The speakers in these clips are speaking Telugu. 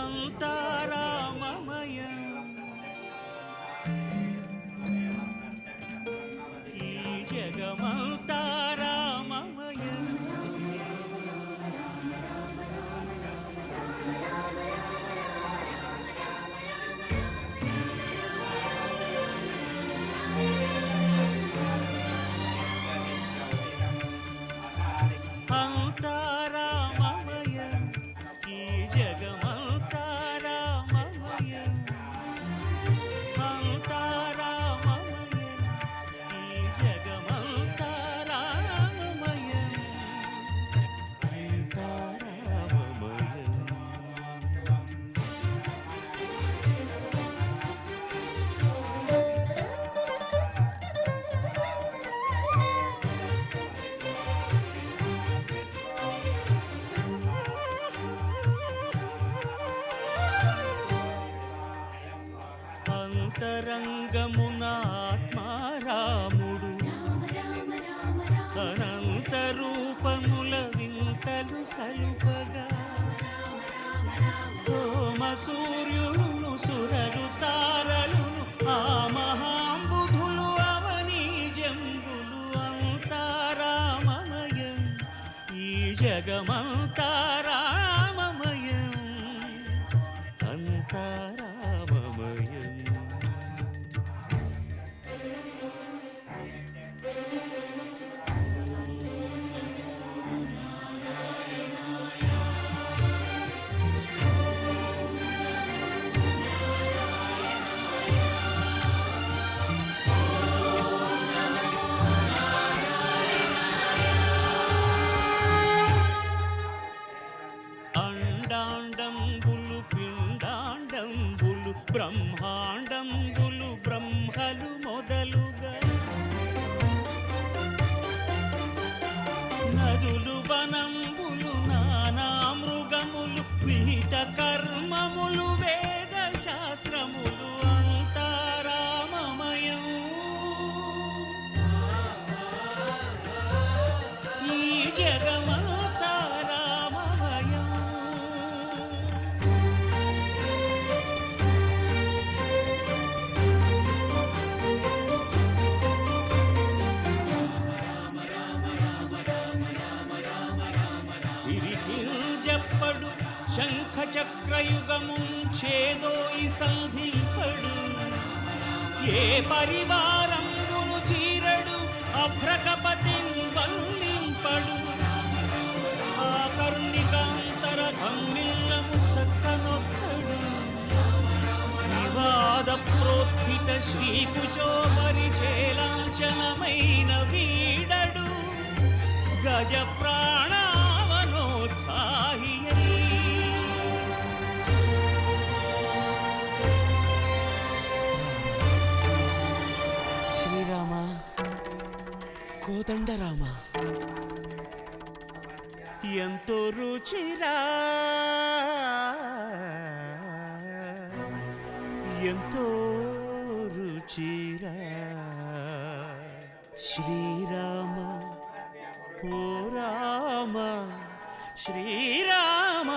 అంతా రామమయం ఈ జగమంతా రామమయం అంతా రామమయం ఈ జగమంతా రామమయం అంతా రామమయం ఈ జగమంతా రామమయం అంతా రామమయం అంతరంగమున ఆత్మారాముడు అనంత రూపముల వింతలు సలుపగా సోమ సూర్యులను సురలు తారలును ఆ మహాంబుధులు అవనీ జంబులు అంతా రామమయం ఈ జగమంతా రామమయం అంతా రామమయం అండాండంబులు పిండాండంబులు బ్రహ్మాండంబులు బ్రహ్మలు మొదలుగా నదులు వనంబులు నానా మృగములు విహిత కర్మములు వేద శాస్త్రములు అంతా రామమయం ఈ జగమంతా రామమయం సిరికింజప్పడు శంఖ చక్రయుగముంచేదోయి సంధింపడు ఏ పరివారంబును చీరడు అభ్రకపతిన్ వల్లింపడు ఆ కర్ణికాంతర ధమ్మిల్లము చక్కనొక్కడు వివాద ప్రోత్థిత శ్రీకుచో పరిచేలాంచనమైన వీడడు గజ ప్రాణావనోత్సాహి శ్రీరామ కోదండరామ ఎంతో రుచిరా ఎంతో రుచిరా శ్రీరామ ఓ రామ శ్రీరామ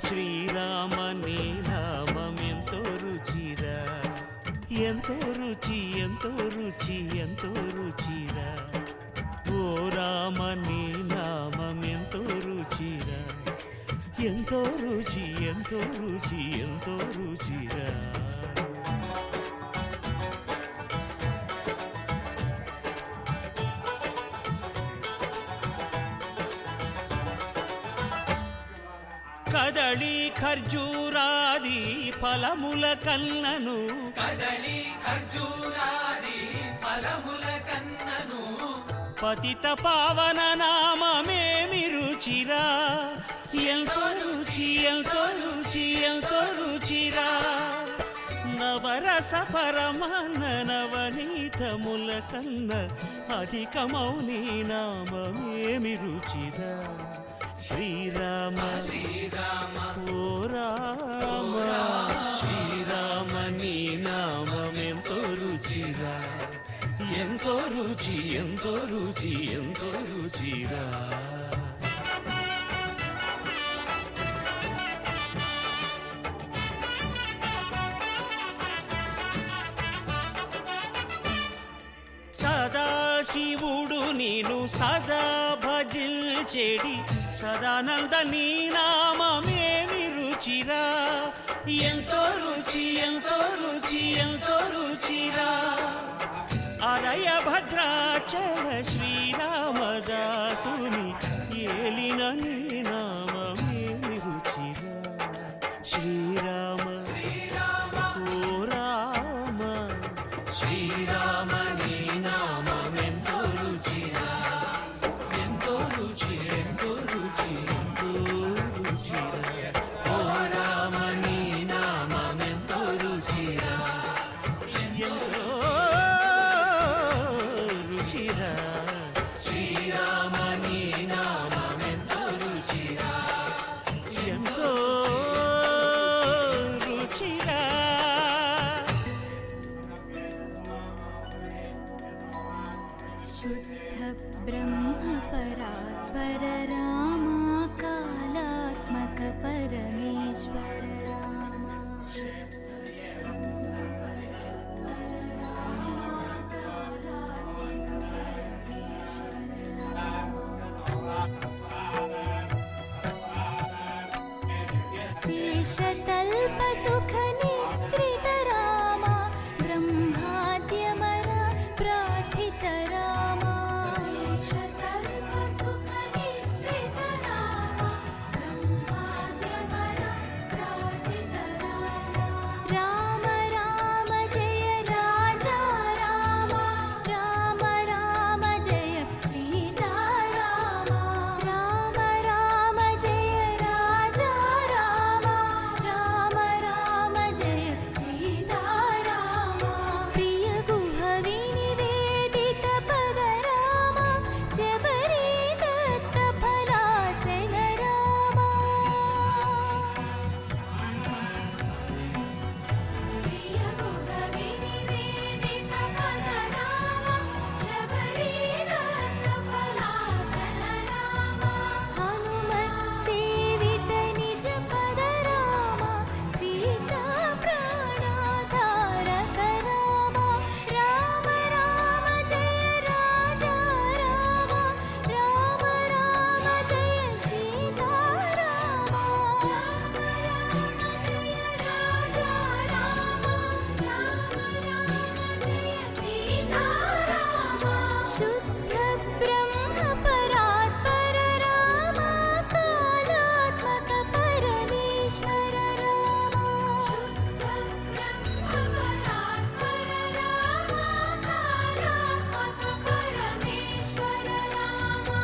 శ్రీరామ నీ నామం ఎంతో రుచిరా ఎంతో రుచి ఎంతో రుచి ఎంతో రుచిరా ఓ రామ నీ నామం ఎంతో రుచిరా ఎంతో రుచి ఎంతో రుచి ఎంతో రుచిరా కదళి ఖర్జూరాది ఫలముల కన్నను కదళి ఖర్జూరాది ఫలముల కన్నను పతిత పావన నామమేమి రుచిరా ఎంతో రుచి ఎంతో రుచి ఎంతో రుచిరా నవరస పరమాన్న నవనీతముల కన్న అధికమౌని నామమేమి రుచిరా శ్రీరామ శ్రీరామ ఓ రామ శ్రీరామ నీ నామం ఎంతో రుచిరా ఎంతో రుచి ఎంతో రుచి ఎంతో రుచిరా శివుడు నేను సదా భజిల్చెడి సదానంద నీ నామమేమి రుచిరా, ఎంతో రుచి ఎంతో రుచి ఎంతో రుచిరా. అరయ భద్రాచల శ్రీరామదాసుని ఏలిన నీ నామమేమి రుచిరా. శ్రీరామ ఓ రామ, శ్రీరామ నీ నామమెంతో రుచిరా, ఎంతో రుచి ఎంతో రుచి ఎంతో రుచిరా. ఓ రామ నీ నామమెంతో రుచిరా, ఎంతో రుచిరా. శ్రీరామ నీ నామమెంతో రుచిరా, ఎంతో రుచిరా. शुद्ध ब्रह्म परात्पर रामा कालात्मक परमेश्वर रामा. शेषतल्प सुख निद्रित रामा ब्रह्माद्यमर प्रार्थित रामा. शेषतल्प सुख निद्रित रामा ब्रह्माद्यमर प्रार्थित रामा. राम राम जय राजा रामा, राम राम जय सीता रामा. राम राम जय राजा रामा, राम राम जय सीता रामा. प्रिय गुह विनिवेदित पद रामा, शबरी दत्त फलासन रामा. प्रिय गुह विनिवेदित पद रामा, शबरी दत्त फलासन रामा. हनुमत् सेवित निज पद रामा, सीता प्राणाधारक रामा. राम राम जय राजा रामा, राम राम जय सीता रामा. राम राम जय राजा रामा, राम राम जय सीता रामा. शुद्ध ब्रह्म परात्पर रामा कालात्मक परमेश्वर रामा. शुद्ध ब्रह्म परात्पर रामा कालात्मक परमेश्वर रामा.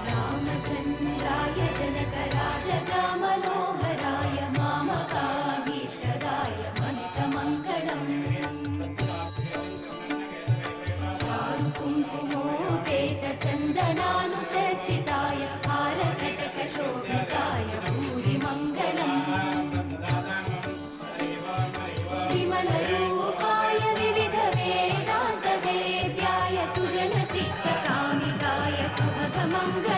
रामचन्द्राय जनकराजजा मनोहराय मामकाभीष्टदाय मनितमङ्गलम्. चारुकुङ्कुमोपेत चन्दनानुचर्चिताय हारकटकशोभिताय भूरिमङ्गलम्. विमलरूपाय विविधवेदान्तवेद्याय सुजनचित्तकामिकाय सुभगमङ्गलम्.